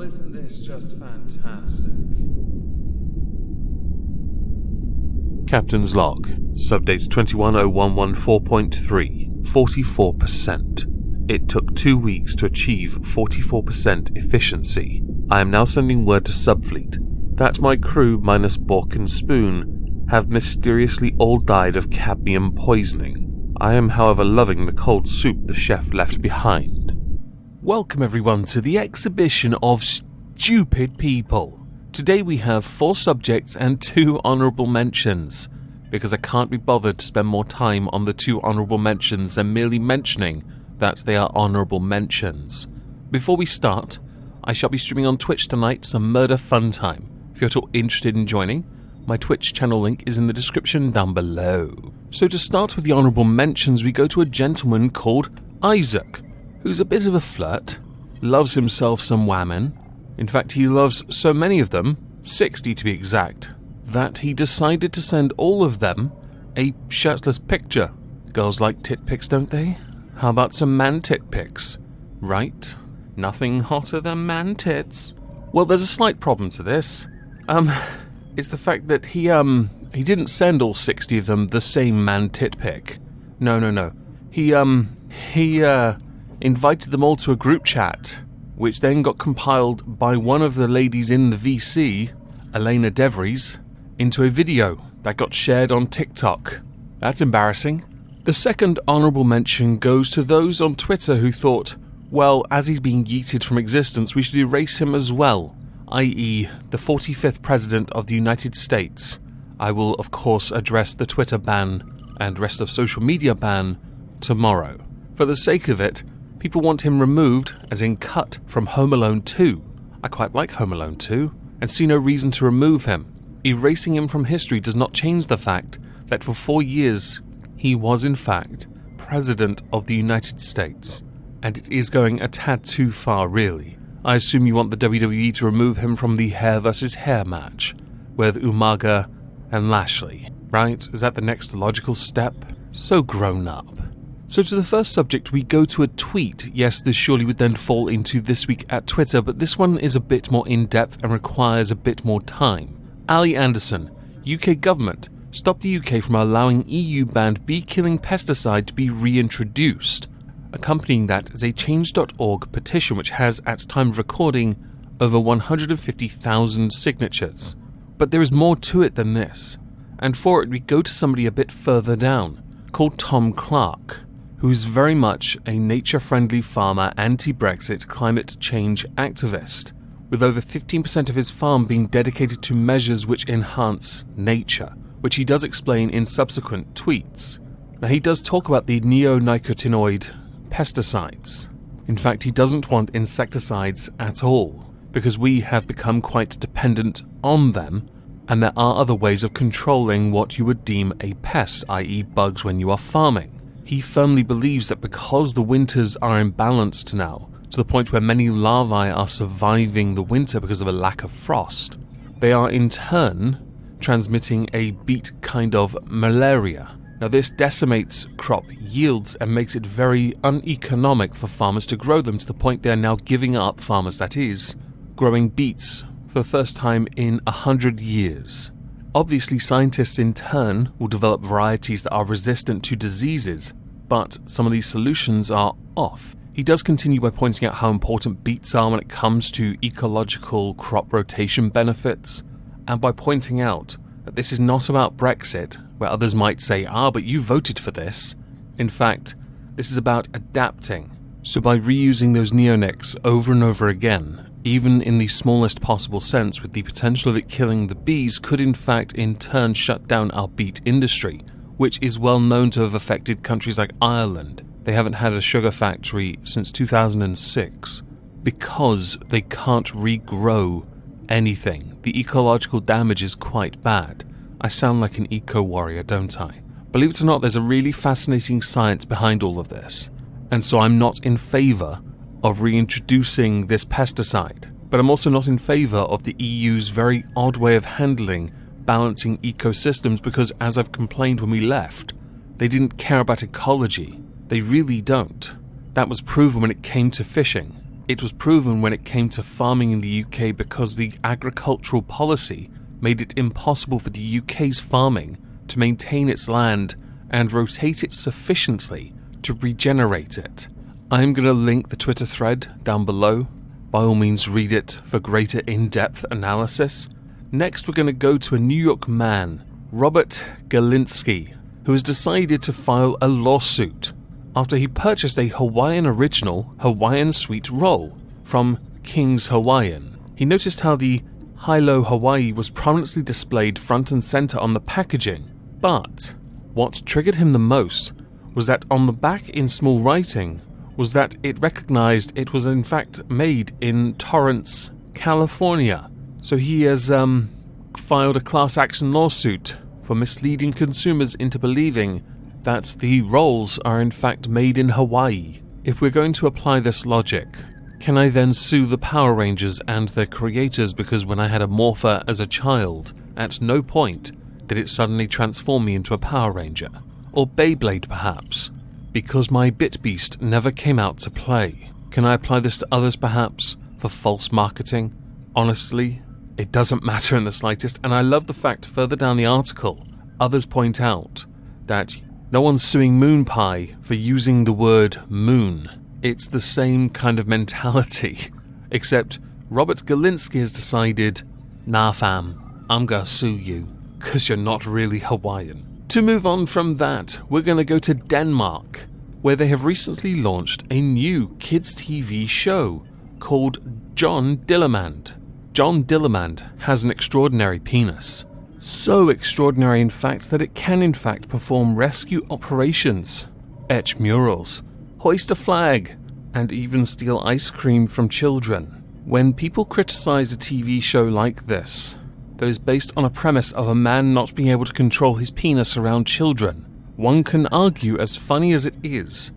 isn't this just fantastic? Captain's log. Subdate 210114.3. 44%. It took 2 weeks to achieve 44% efficiency. I am now sending word to Subfleet that my crew minus Bork and Spoon have mysteriously all died of cadmium poisoning. I am however loving the cold soup the chef left behind. Welcome everyone to the exhibition of stupid people. Today we have 4 subjects and 2 honourable mentions, because I can't be bothered to spend more time on the 2 honourable mentions than merely mentioning that they are honourable mentions. Before we start, I shall be streaming on Twitch tonight some murder fun time. If you're at all interested in joining, my Twitch channel link is in the description down below. So to start with the honourable mentions, we go to a gentleman called Isaac, who's a bit of a flirt, loves himself some women. In fact, he loves so many of them, 60 to be exact, that he decided to send all of them a shirtless picture. Girls like tit pics, don't they? How about some man tit pics? Right? Nothing hotter than man tits. Well, there's a slight problem to this. It's the fact that he didn't send all 60 of them the same man tit pic. No. He invited them all to a group chat, which then got compiled by one of the ladies in the VC, Elena DeVries, into a video that got shared on TikTok. That's embarrassing. The second honourable mention goes to those on Twitter who thought, well, as he's being yeeted from existence, we should erase him as well, i.e. the 45th President of the United States. I will, of course, address the Twitter ban and rest of social media ban tomorrow. For the sake of it, people want him removed, as in cut, from Home Alone 2. I quite like Home Alone 2, and see no reason to remove him. Erasing him from history does not change the fact that for 4 years, he was in fact President of the United States. And it is going a tad too far, really. I assume you want the WWE to remove him from the hair versus hair match with Umaga and Lashley, right? Is that the next logical step? So grown up. So to the first subject, we go to a tweet. Yes, this surely would then fall into This Week at Twitter, but this one is a bit more in-depth and requires a bit more time. Ali Anderson, UK government, stop the UK from allowing EU-banned bee-killing pesticide to be reintroduced. Accompanying that is a change.org petition which has, at time of recording, over 150,000 signatures. But there is more to it than this, and for it we go to somebody a bit further down, called Tom Clark, who's very much a nature-friendly farmer, anti-Brexit climate change activist, with over 15% of his farm being dedicated to measures which enhance nature, which he does explain in subsequent tweets. Now he does talk about the neonicotinoid pesticides. In fact, he doesn't want insecticides at all, because we have become quite dependent on them, and there are other ways of controlling what you would deem a pest, i.e. bugs when you are farming. He firmly believes that because the winters are imbalanced now, to the point where many larvae are surviving the winter because of a lack of frost, they are in turn transmitting a beet kind of malaria. Now this decimates crop yields and makes it very uneconomic for farmers to grow them, to the point they are now giving up, farmers that is, growing beets for the first time in 100 years. Obviously scientists in turn will develop varieties that are resistant to diseases, but some of these solutions are off. He does continue by pointing out how important beets are when it comes to ecological crop rotation benefits, and by pointing out that this is not about Brexit, where others might say, but you voted for this. In fact, this is about adapting. So by reusing those neonics over and over again, even in the smallest possible sense, with the potential of it killing the bees, could in fact in turn shut down our beet industry, which is well known to have affected countries like Ireland. They haven't had a sugar factory since 2006 because they can't regrow anything. The ecological damage is quite bad. I sound like an eco-warrior, don't I? Believe it or not, there's a really fascinating science behind all of this, and so I'm not in favour of reintroducing this pesticide, but I'm also not in favour of the EU's very odd way of handling balancing ecosystems, because as I've complained when we left, they didn't care about ecology. They really don't. That was proven when it came to fishing. It was proven when it came to farming in the UK because the agricultural policy made it impossible for the UK's farming to maintain its land and rotate it sufficiently to regenerate it. I'm going to link the Twitter thread down below. By all means read it for greater in-depth analysis. Next we're going to go to a New York man, Robert Galinsky, who has decided to file a lawsuit after he purchased a Hawaiian original Hawaiian sweet roll from King's Hawaiian. He noticed how the Hilo Hawaii was prominently displayed front and center on the packaging, but what triggered him the most was that on the back in small writing was that it recognized it was in fact made in Torrance, California. So he has filed a class action lawsuit for misleading consumers into believing that the rolls are in fact made in Hawaii. If we're going to apply this logic, can I then sue the Power Rangers and their creators because when I had a Morpher as a child, at no point did it suddenly transform me into a Power Ranger? Or Beyblade perhaps, because my BitBeast never came out to play? Can I apply this to others perhaps for false marketing? Honestly, it doesn't matter in the slightest, and I love the fact further down the article, others point out that no one's suing Moon Pie for using the word moon. It's the same kind of mentality, except Robert Galinsky has decided, nah fam, I'm gonna sue you, cause you're not really Hawaiian. To move on from that, we're gonna go to Denmark, where they have recently launched a new kids TV show called John Dillermand. John Dillermand has an extraordinary penis. So extraordinary in fact that it can in fact perform rescue operations, etch murals, hoist a flag, and even steal ice cream from children. When people criticize a TV show like this, that is based on a premise of a man not being able to control his penis around children, one can argue, as funny as it is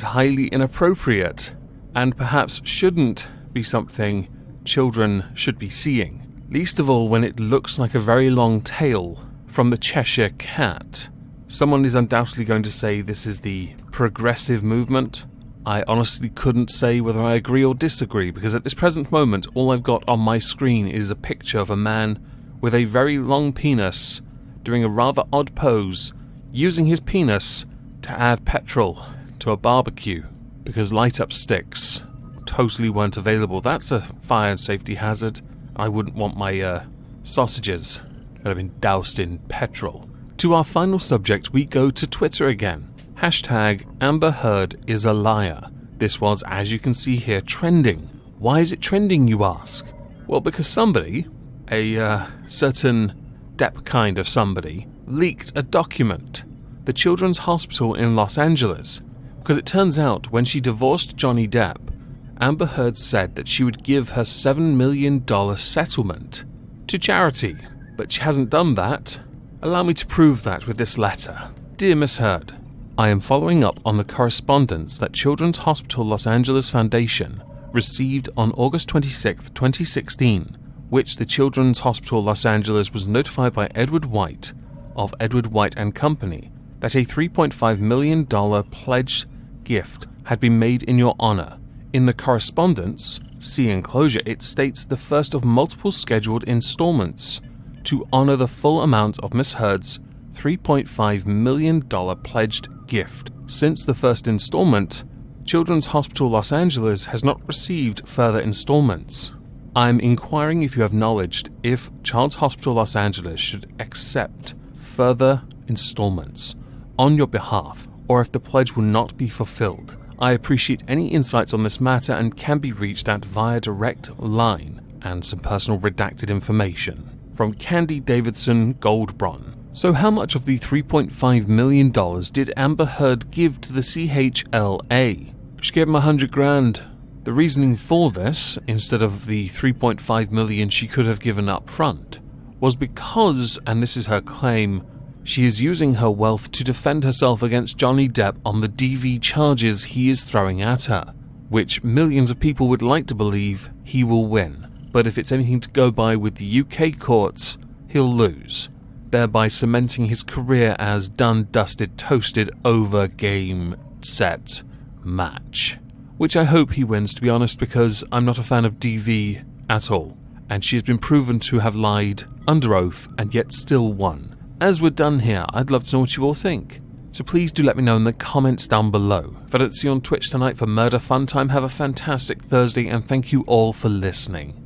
highly inappropriate, and perhaps shouldn't be something children should be seeing. Least of all when it looks like a very long tail from the Cheshire Cat. Someone is undoubtedly going to say this is the progressive movement. I honestly couldn't say whether I agree or disagree, because at this present moment all I've got on my screen is a picture of a man with a very long penis doing a rather odd pose, using his penis to add petrol to a barbecue because light-up sticks totally weren't available. That's a fire and safety hazard. I wouldn't want my sausages that have been doused in petrol. To our final subject, we go to Twitter again. Hashtag Amber Heard is a liar. This was, as you can see here, trending. Why is it trending, you ask? Well, because somebody, a certain Depp kind of somebody, leaked a document. The Children's Hospital in Los Angeles. Because it turns out when she divorced Johnny Depp, Amber Heard said that she would give her $7 million settlement to charity. But she hasn't done that. Allow me to prove that with this letter. Dear Miss Heard, I am following up on the correspondence that Children's Hospital Los Angeles Foundation received on August 26, 2016, which the Children's Hospital Los Angeles was notified by Edward White of Edward White & Company that a $3.5 million pledged gift had been made in your honor. In the correspondence, see enclosure, it states the first of multiple scheduled installments to honor the full amount of Miss Heard's $3.5 million pledged gift. Since the first installment, Children's Hospital Los Angeles has not received further installments. I'm inquiring if you have knowledge if Children's Hospital Los Angeles should accept further installments on your behalf, or if the pledge will not be fulfilled. I appreciate any insights on this matter and can be reached at via direct line and some personal redacted information. From Candy Davidson Goldbron. So how much of the $3.5 million did Amber Heard give to the CHLA? She gave him $100,000. The reasoning for this, instead of the $3.5 million she could have given up front, was because, and this is her claim, she is using her wealth to defend herself against Johnny Depp on the DV charges he is throwing at her, which millions of people would like to believe he will win. But if it's anything to go by with the UK courts, he'll lose, thereby cementing his career as done, dusted, toasted, over, game, set, match. which I hope he wins, to be honest, because I'm not a fan of DV at all, and she has been proven to have lied under oath and yet still won. As we're done here, I'd love to know what you all think, so please do let me know in the comments down below. If I don't see you on Twitch tonight for Murder Fun Time, have a fantastic Thursday, and thank you all for listening.